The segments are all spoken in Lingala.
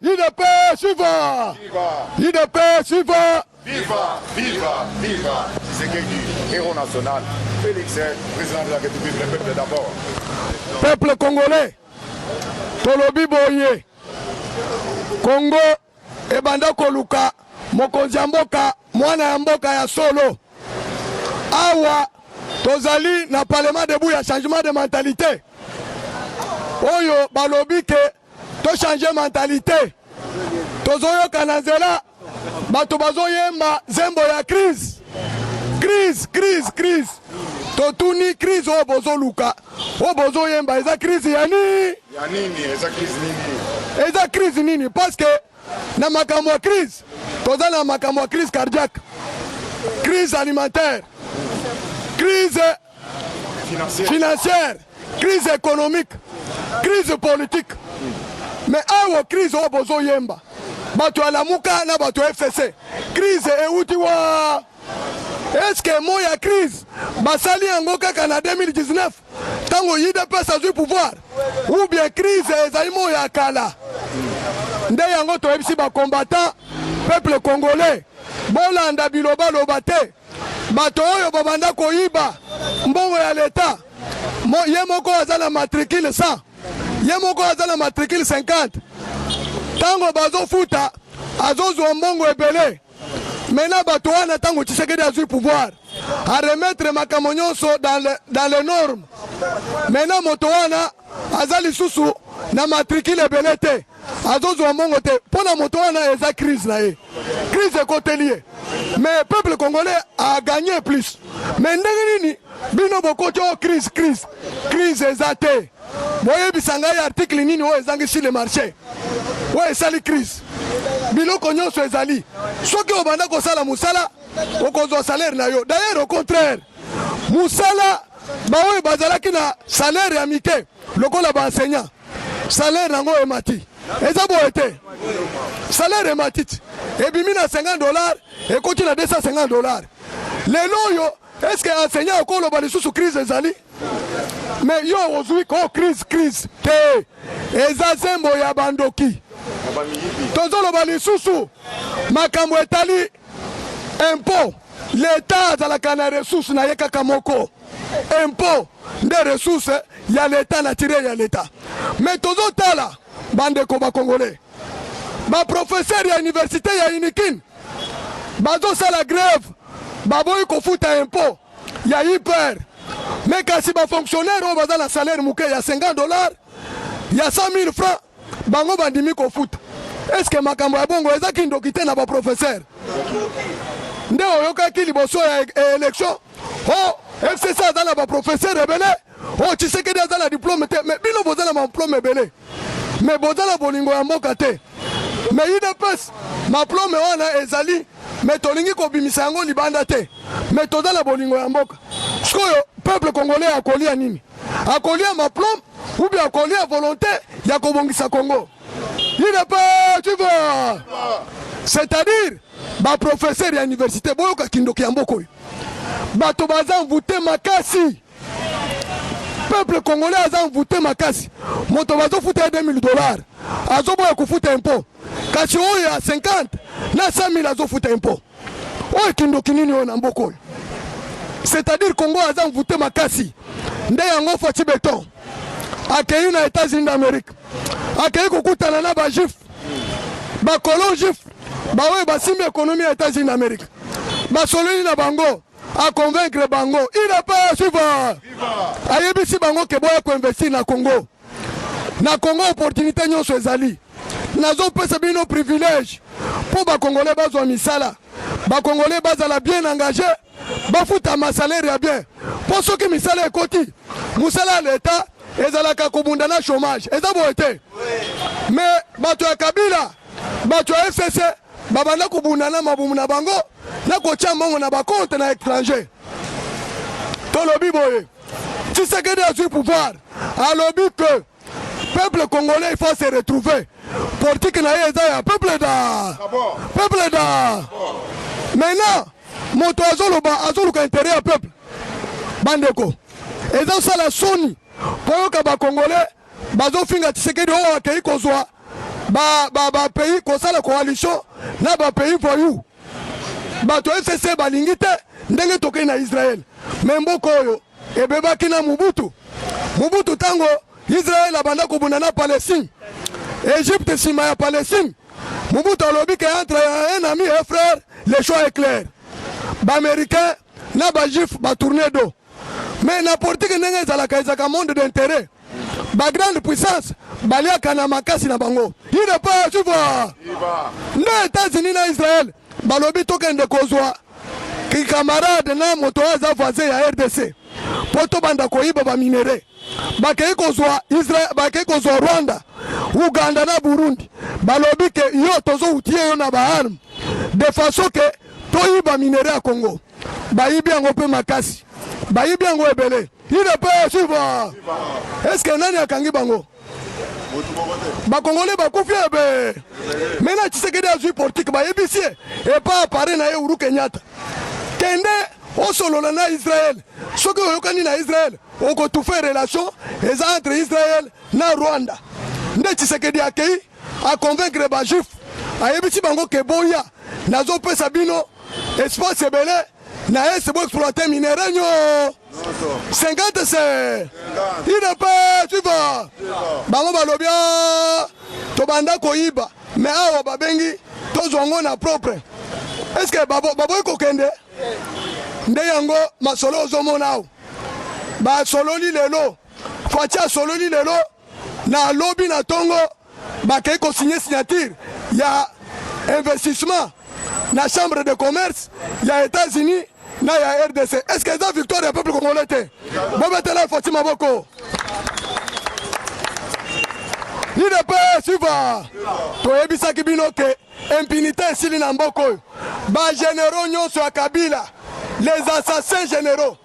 UDPS, viva! UDPS, viva! Viva, viva, viva! Tshisekedi, héros national. Félix, président de la République, le peuple d'abord. Peuple congolais, Tolobi Boye, Congo, Ebanda Koluka, Mokonzi ya mboka, mwana ya mboka ya solo. Awa, tozali na parlement debout ya changement de mentalité. Oyo, balobi ke, to changer mentalité. Tozoyo kanazela, bato bazoyemba zembo ya crise. Crise. Totuni crise o bozo luka. O bozo yemba eza crise ya nini? Ya nini? Eza crise nini? Eza crise nini? Parce que na makambo ya crise, toza na makambo ya crise cardiaque, crise alimentaire, crise financière, crise économique, crise politique. Mais awa crise o bozo yemba. Bato ya lamuka na bato ya FCC. Crise euti wa. Est-ce que moya crise basali yango kaka na 2019 tango UDPS azui pouvoir ou bien crise ezali moya kala nde yango toyebisi ba combattant peuple congolais bolanda biloba loba te bato oyo babanda koyiba mbongo ya leta ye moko aza na matricule 100 ye moko aza na matricule 50 tango bazofuta azozwa mbongo ebele. Maintenant, Batouana, tant que tu sais que tu as pouvoir à remettre ma camonionso dans les normes. Maintenant, Motoana, Azali Soussou, na matricule belete. Azozo Mongote, pour la Motoana, il y a crise là. Crise est côté lié. Mais le peuple congolais a gagné plus. Mais Ndengini, Bino Bokoto, crise est athée. Voyez, Bissangaï, article Nini, où est sur le marché. Où est sali crise. Biloko nyonso ezali soki obanda kosala musala okozwa salaire na yo. D'ailleurs au contraire musala baoyo bazalaki na salaire ya mike lokola ba enseignant salaire nango emati eza boye te salaire emati ebimi na $50 ekoti na $250 lelo oyo est-ce que enseignant okoloba lisusu crise ezali mais yo ozwi ko crise te eza zembo ya bandoki. Tozoloba lisusu makambo etali impôt l'État azalaka na ressource na ye kaka moko impôt nde ressource ya l'État na tiré ya l'État. Mais tozotala bandeko ba congolais ba professeur ya université ya Inikin bazosala grève baboyi kofuta impôt ya hyper. Mais kasi ba fonctionnaire oyo baza na salaire muke ya $50 ya 100,000 francs bango bandimi kofuta. Est-ce que makambo ya bongo eza kindoki te na ba professeur nde oyokaki liboso ya élection FCC aza na ba professeur ebele Tshisekedi aza na diplôme te mais bino boza na diplôme ebele mais boza na bolingo ya mboka te mais UDPS diplôme wana ezali mais tolingi kobimisa yango libanda te mais toza na bolingo ya mboka. Sikoyo peuple congolais akolia nini? Akolia diplôme ou bien akolia volonté ya kobongisa Congo? Il n'est pas, tu vois. C'est-à-dire, ba professeur ya université, boyoka kindoki ya mboko. Bato baza mvute makasi. Peuple congolais aza mvute makasi. Moto bazo futa $2,000. Azo boya kufuta impôt. Kasi oyo ya 50 na 100,000 azo futa impôt. Oyo kindoki nini oyo na mboko. C'est-à-dire Congo aza mvute makasi. Nde yango fati beton. Akei na États-Unis d'Amérique. Akei kokutana na ba jif ba kolon jif ba we ba simbi économie ya États-Unis d'Amérique ba soloni na bango a convaincre bango il n'est pas suivant ayebisi bango ke boya ko investir na Congo opportunité nyonso ezali nazo pesa bino privilège pour ba congolais bazwa misala ba congolais bazala bien engagé ba futa ma salaire ya bien pour ceux qui misala ekoti musala l'État ezalaka kobunda na chômage eza boye te mais bato ya Kabila bato ya FCC babanda kobunda na mabumu na bango na kotia mbongo na bakonte na étranger. Tolobi boye Tshisekedi azui pouvoir alobi que peuple congolais il faut se retrouver politique na ye eza ya peuple da maintenant moto azoluka intérêt ya peuple bandeko eza osala soni. Pour que les Congolais, bazo finga Tshisekedi o akei kozwa ba pays kosala coalition na ba pays voyou bato FCC balingi te ndenge tokei na Israël mais mboka oyo ebebaki na Mobutu tango Israël abanda kobunda na Palestine Égypte sima ya Palestine Mobutu alobi ke entre un ami et un frère le choix est clair ba américain na ba juif ba tourner dos mais na politique ndenge ezalaka monde d'intérêt ba grande puissance baliaka na makasi na bango il n'est pas tu vois na États-Unis na Israël balobi tokende kozwa ki camarade na moto aza voisin ya RDC poto banda koyiba ba minere bakei kozwa Israël bakei kozwa Rwanda Uganda na Burundi balobi ke yo tozo utie yo na ba arme de façon que toyiba minere ya Congo bayibi yango pe makasi bayibi yango ebele il n'est pas tu vois est-ce que nani akangi bango bakongole bakufi ebe mena Tshisekedi azwi politique bayebisi et pas apparaît na ye Uhuru Kenyatta kende osolola na Israël soki oyokani na Israël okotufe relation eza entre Israël na Rwanda nde Tshisekedi akei aconvaincre ba juif ayebisi bango ke boya nazopesa bino espace ebele na ese bo exploiter minere nyo 50 c'est il n'est pas tu vois bango balobia tobanda koyiba mais awa babengi tozwango na propre est-ce que babo kokende nde yango masolo ozomona awo basololi lelo fatia sololi lelo na lobi na tongo bakei kosigner signature ya investissement na chambre de commerce ya États-Unis na ya RDC. Est-ce que c'est la victoire du peuple congolais? Bobetela Fatima Boko. Il ne peut suivre. Toyebisa kibino ke impunité sili na mboko. Ba généraux nyonso ya Kabila, les assassins généraux.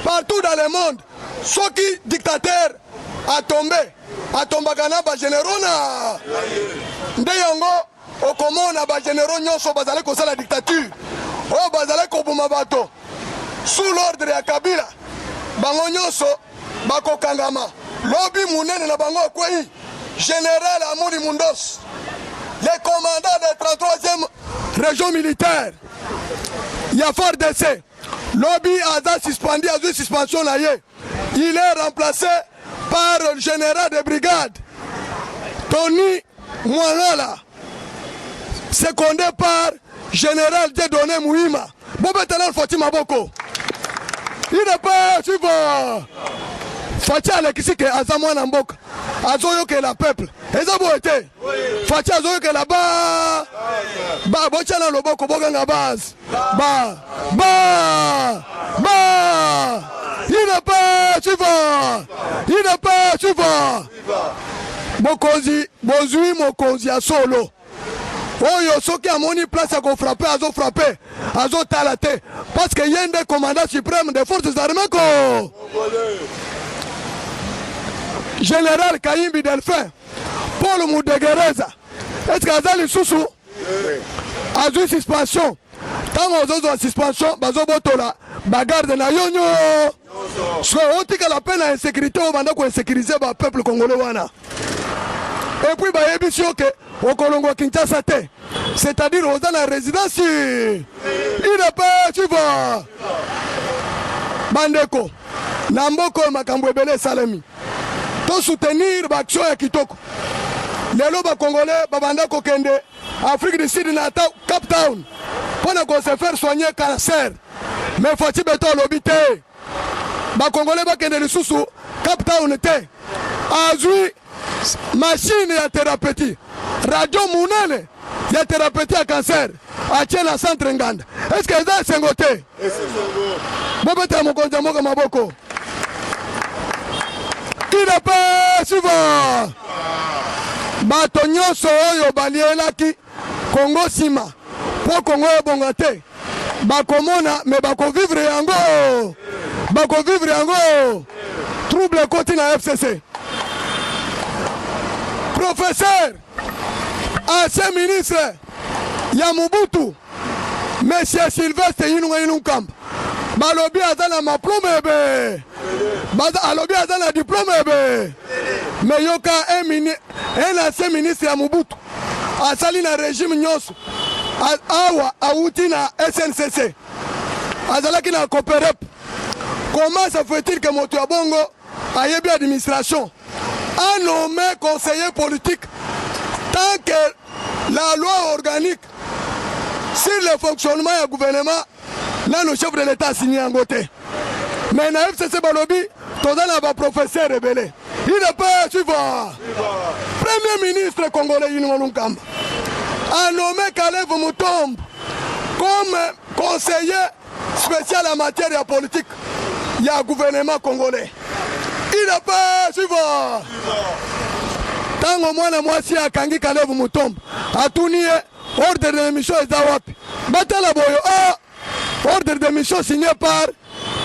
Partout dans le monde, ceux qui dictateur a tombé kana ba généraux na ndeyango okomona ba généraux nyonso bazale kosala la dictature. Oh bazale kobuma bato sous l'ordre ya Kabila bango nyonso bako kangama lobi munene na bango kwei général Amuri Mundos le commandant de 33e région militaire ya FARDC lobi aza suspendu à suspension na ye il est remplacé par le général de brigade Tony Mwangala secondé par général Dieudonné Mouima. Bobetela Fatima Boko. Il n'est pas suivant. Fatia Alexis que Azamouana Mboka. Azoyo que la peuple. Ezabo était. Fatia Azoyo que la bas. Ba Bochana Loboko Boganga base. Ba. Il n'est pas suivant. Il n'est pas suivant. Mokozi. Bozui Mokozi a solo. Oyo soki amoni place à frapper, azo frapper, azo talate. Parce que y a un des commandants suprêmes des forces armées ko. Général Kayimbi Delphin, Paul Moudegereza. Est-ce que Azali Soussou a eu suspension? Tant aux autres suspension, bazo botola, bagarde na yonyo. Soit on dit que la peine à insécurité, on va insécuriser le peuple congolais. Et puis, au Colongo Kinshasa, c'est-à-dire aux dans la résidence, il n'est pas, tu vois. Bandeko, Namboko Makambwebele Salami. Pour soutenir l'action à Kitoko. Les lobes congolais, Babandako Kende, Afrique du Sud, Cap Town, pour se faire soigner cancer. Mais faut-il béton l'obité? Les Congolais, Bakende Soussou, Cap Town, Azui. Machine ya thérapeutique, radio Mounene ya thérapeutique à cancer, à Tchela Centre Nganda. Est-ce que c'est un côté? Bobeta Mokonza Moka Maboko. Qui n'a pas souvent? Batonyo Soyo Balielaki, Congo Sima, pour Congo Bongate. Bakomona, mais Bako vivre yango. Bako vivre yango. Trouble côté na FCC. Professeur, ancien ministre Yamubutu, Monsieur Sylvestre Inunkam, Balobi Azana ma diplôme, Alobi Azana diplôme, mais Yoka un ancien ministre ya Mobutu asali na régime nyonso awa auti na SNCC azalaki na Coperep. Comment ça fait-il que moto ya bongo ayebi administration a nommé conseiller politique tant que la loi organique sur le fonctionnement du gouvernement, là le chef de l'État a signé en côté. Mais na FCC Balobi, tout ça va professeur rebelle. Il n'est pas suivant. Premier ministre congolais Yinouanoukamba a nommé Kalev Moutombe comme conseiller spécial en matière de politique. Il y a un gouvernement congolais. Il n'est pas suivant. Tant au moins moi si à Kangi Kalev Moutombe a tourné ordre de mission et Zawapi. Batala Boyo, ordre de mission signé par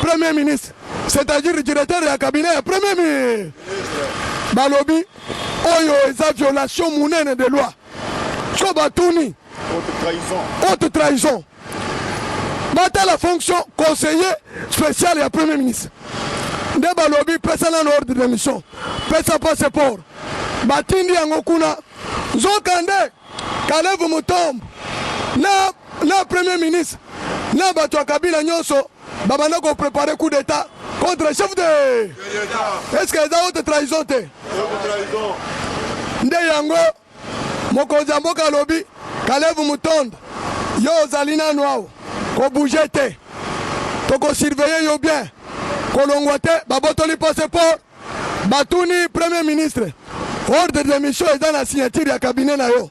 Premier ministre, c'est-à-dire le directeur du cabinet, Premier ministre. Balobi, Oyo et violation mounene de loi. Chobatuni, haute trahison. Batala fonction conseiller spécial et Premier ministre. De Balobi, personne en ordre de mission, personne passeport. Batindi Angokuna, Zokande. Kalev Moutombe na Premier ministre na bato ya Kabila nyonso babanda ko préparer coup d'état contre le chef de est-ce que ça haute trahison te nde yango mokonzi ya mboka alobi Kalev Moutombe yo ozali nanu awa kobouge te tokosurveille yo bien kolongwa te babotoli passeport batuni Premier ministre ordre de mission eza na signature ya cabinet na yo.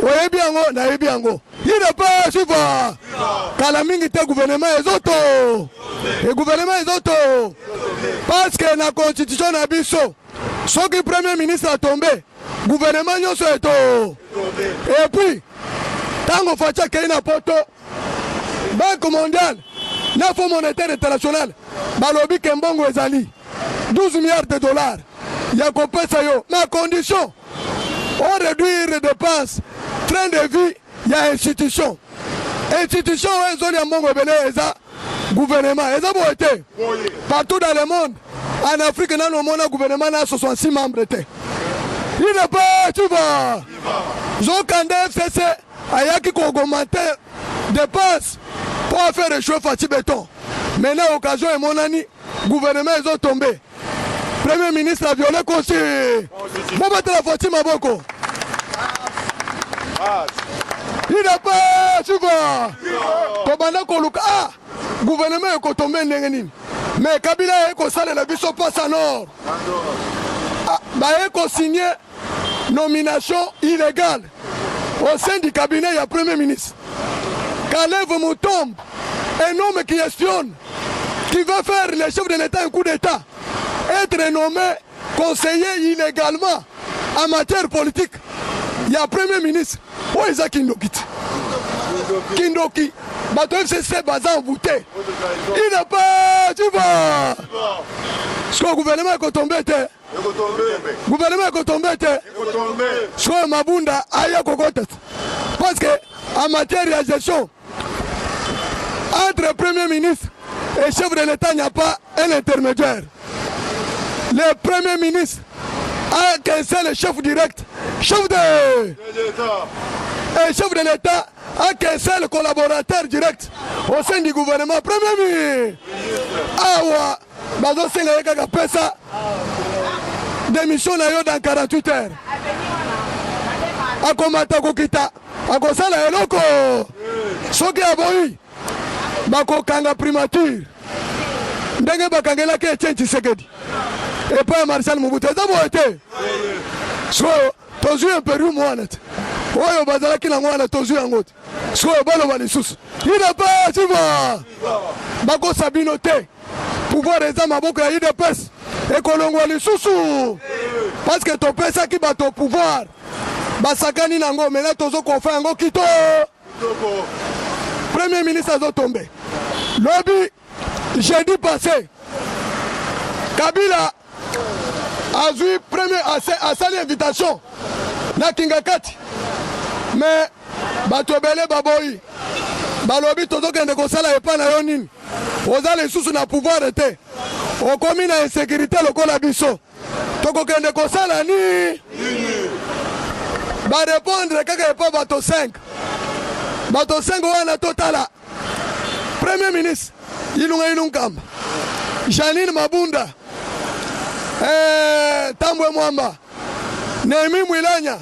Oyebi yango na yebi yango. Il n'est pas suivant. Kala mingi te gouvernement ezoto. Et gouvernement ezoto. Parce que la constitution na biso, soki Premier ministre a tombé, gouvernement nyonso eto. Et puis, tango facha keina poto, Banque mondiale, na Fonds monétaire international, balobi kembongo ezali 12 milliards de dollars. Ya kopesa yo, ma condition. On réduit les dépenses, train de vie, il y a institution. Institution, ils ont des mondes gouvernement. Ils ont été partout dans le monde. En Afrique, dans le monde, le gouvernement a 66 membres. Il n'est pas, tu vois. Zokande FCC, Ayaki qui augmenté dépenses pour faire réchauffer Fati Béton. Maintenant, occasion et mon ami, gouvernement, ils ont tombé. Premier ministre a violé aussi. Bon, battre la Fati Maboko. Il n'a pas, tu vois. Tobanda Koluka, gouvernement est tombé n'engeni. Mais Kabila est consolé la biso passe en or. Bah est signé nomination illégale au sein du cabinet, il y a Premier ministre. Kalev Moutombe, un homme qui espionne, qui veut faire le chef de l'État un coup d'État, être nommé conseiller illégalement en matière politique. Il y a Premier ministre. Où est-ce Kindoki? Kindoki. Bato FCC Bazan voté. Il n'a pas. Tu vois. Est-ce que le gouvernement est tombé? Le gouvernement est tombé. Est-ce que Mabunda a kokote? Parce que en matière de gestion, entre Premier ministre et chef de l'État, il n'y a pas un intermédiaire. Le Premier ministre a qu'un seul chef direct. Chef de l'État a qu'un seul collaborateur direct au sein du gouvernement. Premier ministre. Awa, bazo senga yeka pesa démission na yo dans 48 heures. Akomata kokita, akosala eloko. Soki aboyi, bako kanga primature. Ndenge bakangela ke Etienne Tshisekedi. Et pas Marshal Mobutu. Zabo été. So, tozu un Pérou moanet. Oyo bazala kila mwana tozu yangot. So, balo balisusu. Il n'a pas, tu vois. Bako sabinote. Pouvoir eza maboko ya IDPS. Et kolongwa lisusu. Parce que ton pesa qui bat ton pouvoir. Basakani nango, mais là tozo konfa yango kito. Premier ministre a tombé. Lobby, jeudi passé. Kabila a vu premier à sa invitation na Kingakati. Mais batobele baboyi. Balobi tozo kende kosala epa na yo nini. Oza les sous na pouvoir te. O komi na insécurité lokola biso. Toko kende kosala ni. ba répondre kaka epa bato 5 wana totala. Premier ministre Ilunga Ilunkamba, Janine Mabunda, Tambwe Mwamba, Nehemi Mwilanya,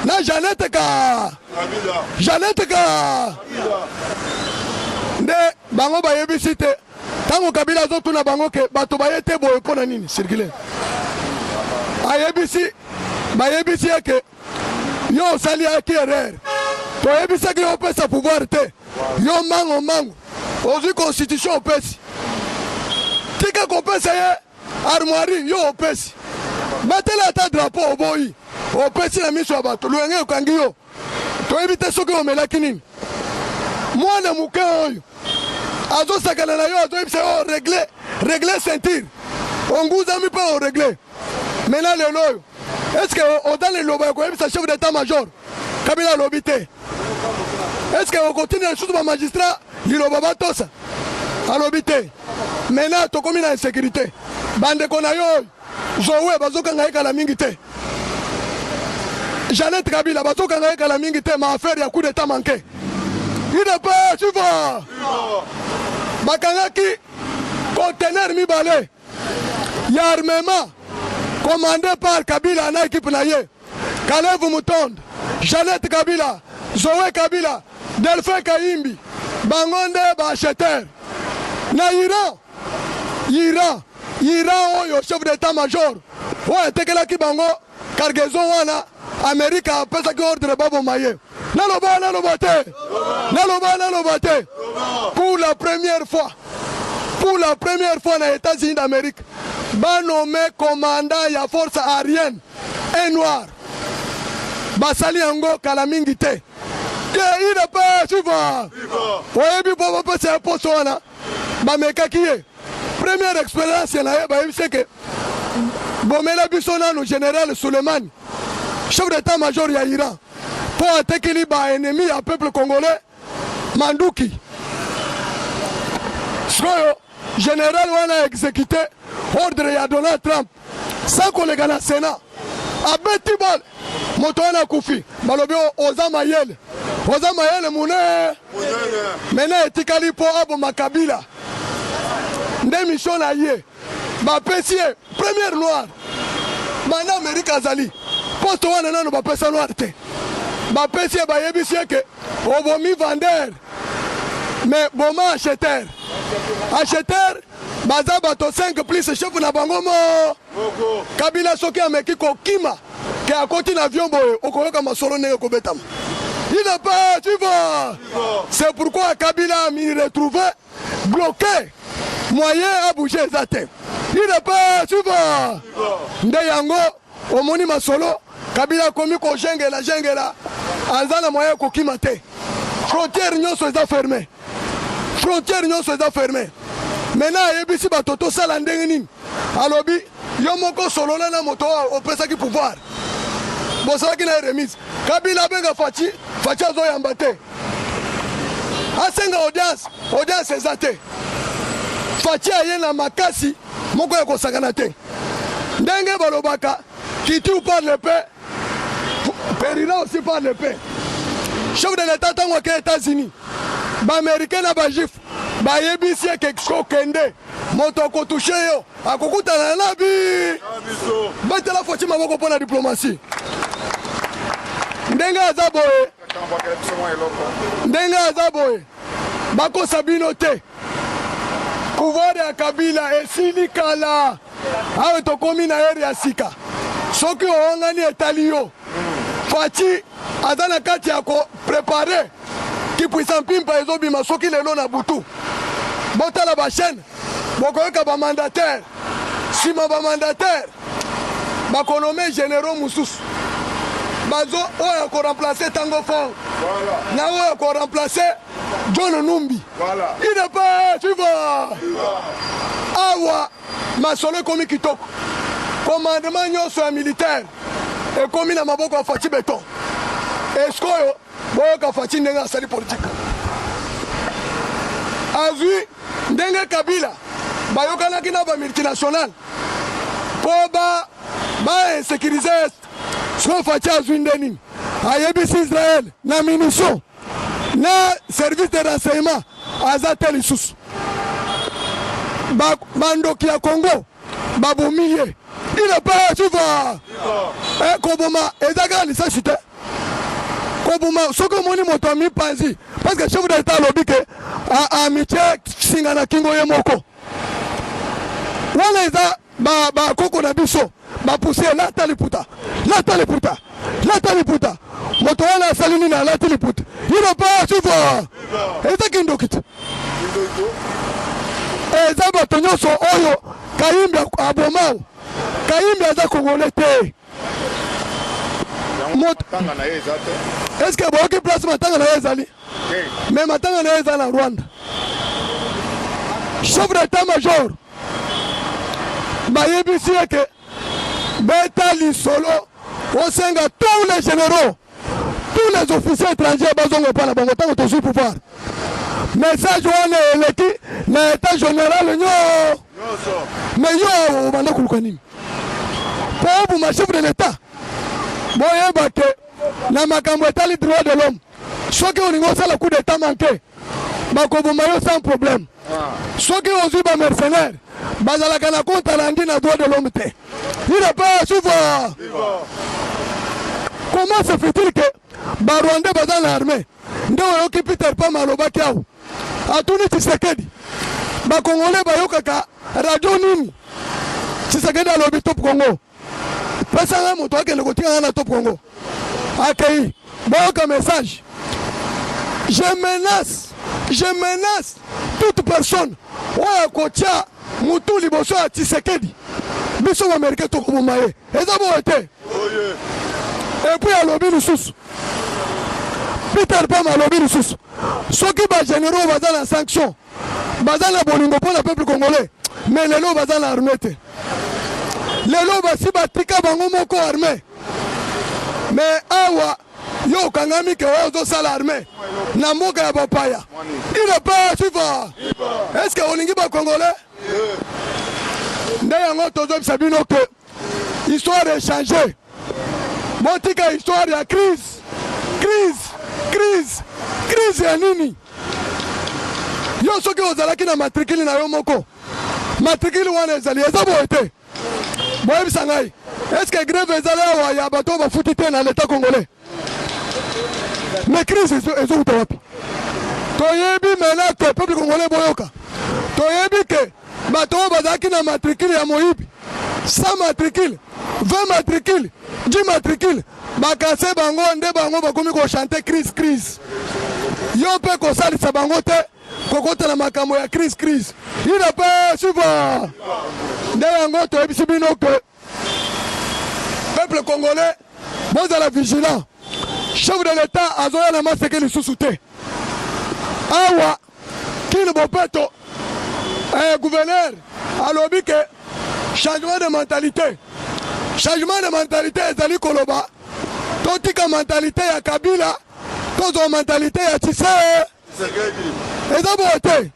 na Janete Ka nde bango bayebisi te tango Kabila azotuna bango ke bato bayete boye pona nini circuler bayebisi yake yo osali yaki erreur toyebisaki yo opesa pouvoir te yo mango ozwi constitution opesi tika kopesa ye armoirie yo opesi batela ata drapeau oboyi opesi na miso ya bato lwenge okangi yo toyebi te soki omelaki nini mwana moke oyo azosakana na yo azoyebisa yo regle ceinture onguzami mpe oregle mena lelo oyo eske oza liloba ya koyebisa chef d'état major Kabila alobi te eske okotini lisusu bamagistrat liloba batosa alobi te mena tokomi na insécurité bandeko na yo oyo zowe bazokanga ye kala mingi te Janete Kabila bazokanga ye kala mingi te ma affaire ya coup d'état manqué UDPS suiva bakangaki conteneur mibale ya armement commandé par Kabila na équipe na ye Kalevu Mutonda, Janete Kabila, Zoé Kabila, Delphin Kayimbi, bangonde baacheteur na Iran oyo chef d'état-major oyo etekelaki bango cargaison wana Amérique apesaki ordre baboma ye naloba te pour la première fois na États-Unis d'Amérique banommé commandant ya force aérienne et noir basali yango kala mingi te ina pa suiva oyebi po bapesa ya poso wana bamekaki ye première expérience na ye bayebise ke bomela biso nanu général Souleymane chef d'état-major ya Iran po atekeli baennemi ya peuple congolais manduki sikoyo général wana exécuté ordre ya Donald Trump sans kolega na Sénat abeti bol moto wana kufi balobi oza mayele mune mena etikali po aboma Kabila nde mission na ye bapesi ye première noire bana Amerika azali poste wana nano bapesa noire te bapesi ye bayebisi ye ke obomi vendeur mais boma acheteur baza bato 5 plus chef na bango mo Kabila soki ameki kokima ke akoti na avion boye okoyoka masolo ndenge kobetama il n'est pas tu vois c'est pourquoi Kabila m'y retrouvé bloqué moyen à bouger eza te il n'est pas tu vois nde yango omoni masolo Kabila komi kojengela aza na moyen kokima te frontière nyonso eza fermé maintenant ayebisi bato tosala ndenge nini alobi yo moko solola na moto opesaki pouvoir bosalaki na remise Kabila abenga Faci azoyamba te asenga audience eza te Faci aye na makasi moko ya kosakana te ndenge balobaka Kitiu par le paix Perira aussi par le paix chef de l'état tango ke États-Unis ba-américain na ba-juif bayebisi eke kokende moto akotouche yo akokutana na bi betela Faci maboko mpona diplomatie ndenge aza boye bakosa bino te pouvoir ya Kabila esili kala awe tokomi na ere ya sika soki oongani etali yo Faci aza na kati ya koprepare kipuisa mpimpa ezobima soki lelo na butu botala bachaîne bokoyoka bamandataire nsima bamandataire bakonome généraux mosusu bazo oyo akoremplace Tango Fort na oyo akoremplace John Numbi il n'est pas tu vois awa masolo ekomi kitoko commandement nyonso ya militaire ekomi na maboko ya Faci beton eskoyo boyoka Faci ndenge asali politique azwi ndenge Kabila bayokanaki na bamultinational mpo ba insécurize sikoyo Faci azwi nde nini ayebisi Israël na munition na service de renseignement aza te lisusu bandoki ya Congo babomi ye il n'est pas souvent koboma ezaka lisasi te koboma soki omoni moto ami panzi parce que chef d'état alobi ke amitié singa na kingo ye moko wana eza bakoko na biso bapousse lata liputa moto wana asali nini alati liputa il n'est pas souvent ezaki ndoki te eza bato nyonso oyo Kayimbi abomao Kayimbi aza Congolais te est-ce que boki place matanga na ezali mais matanga na ezali na Rwanda chef d'état-major bayebisi eke beta lisolo osenga tous les généraux tous les officiers étrangers bazongo pa na bango tango tozwi pouvoir message wana eleki na état général mais yo obanda kuluka nini po obuma chef de l'état boyeba ke na makambo etali droit de l'homme soki olingi osala coup d'état manqué bakoboma yo sans problème soki ozwi bamercenaire bazalaka na konta nangi na droit de l'homme te il n'est pas souvent comment se fait-il que barwandais baza na armée nde oyoki Peter Pam alobaki awo atuni Tshisekedi bakongolais bayokaka radio nini Tshisekedi alobi Top Congo pesanga moto akende kotikanga na Top Congo akei boyoka message je menace toute personne oyo kotia mutu liboso ya Tshisekedi biso baaméricain tokoboma ye eza boyo te epuis alobi lisusu Peter Pam alobi lisusu soki bagénéraux baza na sanction baza na bolingo mpo na peuple congolais mais lelo baza na armée te lelo basi batika bango moko armée mais awa yo okangami ke oyo ozosala armée na mboka ya bapaya il n'est pas suivant est-ce que olingi bacongolais nde yango tozobisa bino ke histoire échange botika histoire ya crise ya nini yo soki ozalaki na matricule na yo moko matricule wana ezali eza boye te boyebisa ngai est-ce que grève ezali awa ya bato bafuti te na l'état congolais mais crise ezouta wapi toyebi mena ke peuple congolais boyoka toyebi ke bato oyo bazalaki na matricule ya moyibi 100 matricule 20 matricule 10 matricule bakase bango nde bango bakomi kochante crise yo mpe kosalisa bango te kokotela makambo ya crise il n'est pas suivant nde yango toyebisi bino ke peuple congolais bozala vigilant chef de l'état azoya na maseke lisusu te awa kini bopeto gouverneur alobi ke changement de mentalité ezali koloba totika mentalité ya Kabila tozwa mentalité ya Tshisekedi eza boye te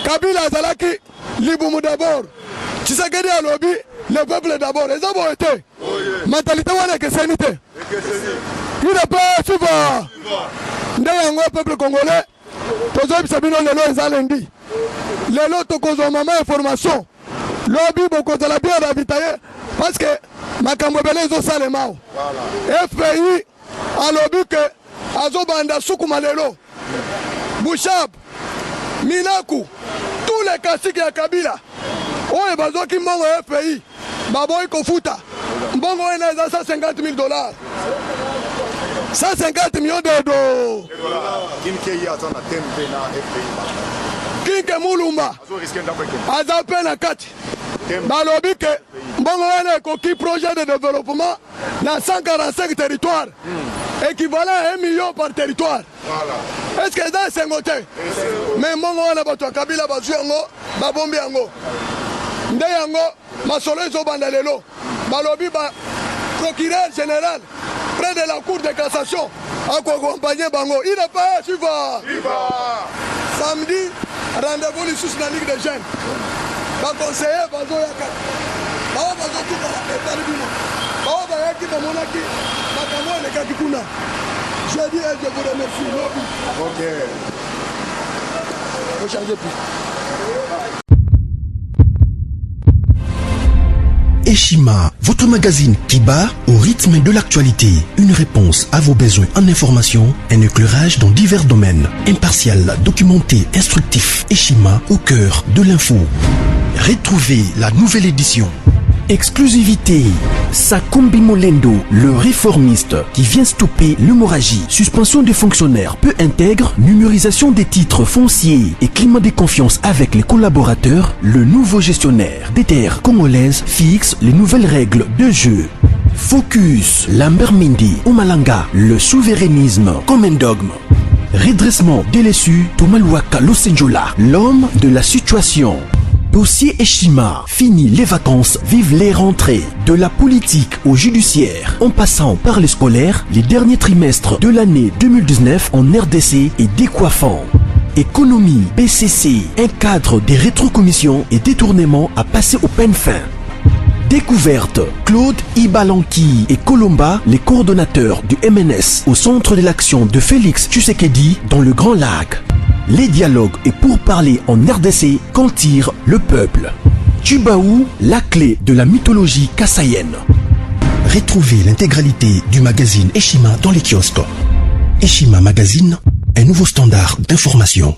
Kabila azalaki libumu d'abord Tshisekedi alobi le peuple d'abord eza boye te mentalité wana ekeseni te il n'est pas suivant nde yango peuple congolais tozoyebisa bino lelo eza lendi lelo tokozwa mama information lobi bokozala bien ravitaye parce que makambo ebele ezosalema o FPI alobi ke azobanda sukuma lelo Bushab Minaku tous les kasiki ya Kabila oyo bazwaki mbongo ya FPI baboyi kofuta mbongo wana eza $150,000 $150 millions Kinke Mulumba aza mpe na kati balobi ke mbongo wana ekoki projet de développement na 145 territoires équivalent à 1 million par territoire. Est-ce que eza esengo te mais mbongo wana bato ya Kabila bazwi yango babombi yango nde yango masolo ezobanda lelo balobi procureur général près de la cour de cassation akoaccompagner bango il n'est pas suivant samedi rendez-vous lisusu na ligue des jeunes baconseiller bazoyaka bao bazotuka etali bino bao qui va monaki makambo le kaki kuna. Je dis je vous remercie. Ok. Faut changer plus. Eshima, votre magazine qui bat au rythme de l'actualité. Une réponse à vos besoins en information, un éclairage dans divers domaines. Impartial, documenté, instructif. Eshima au cœur de l'info. Retrouvez la nouvelle édition. Exclusivité. Sakumbi Molendo, le réformiste qui vient stopper l'hémorragie. Suspension des fonctionnaires peu intègre, numérisation des titres fonciers et climat de confiance avec les collaborateurs. Le nouveau gestionnaire des terres congolaises fixe les nouvelles règles de jeu. Focus. Lambert Mindi, Omalanga, le souverainisme comme un dogme. Redressement délaissé, Tomaluaka Losenjola, l'homme de la situation. Dossier Eshima, fini les vacances, vive les rentrées. De la politique au judiciaire, en passant par les scolaires, les derniers trimestres de l'année 2019 en RDC est décoiffant. Économie, BCC, un cadre des rétrocommissions et détournements à passer au peine fin. Découverte, Claude Ibalanki et Colomba, les coordonnateurs du MNS au centre de l'action de Félix Tshisekedi dans le Grand Lac. Les dialogues et pourparlers en RDC qu'en tire le peuple. Tubaou, la clé de la mythologie kassaïenne. Retrouvez l'intégralité du magazine Eshima dans les kiosques. Eshima Magazine, un nouveau standard d'information.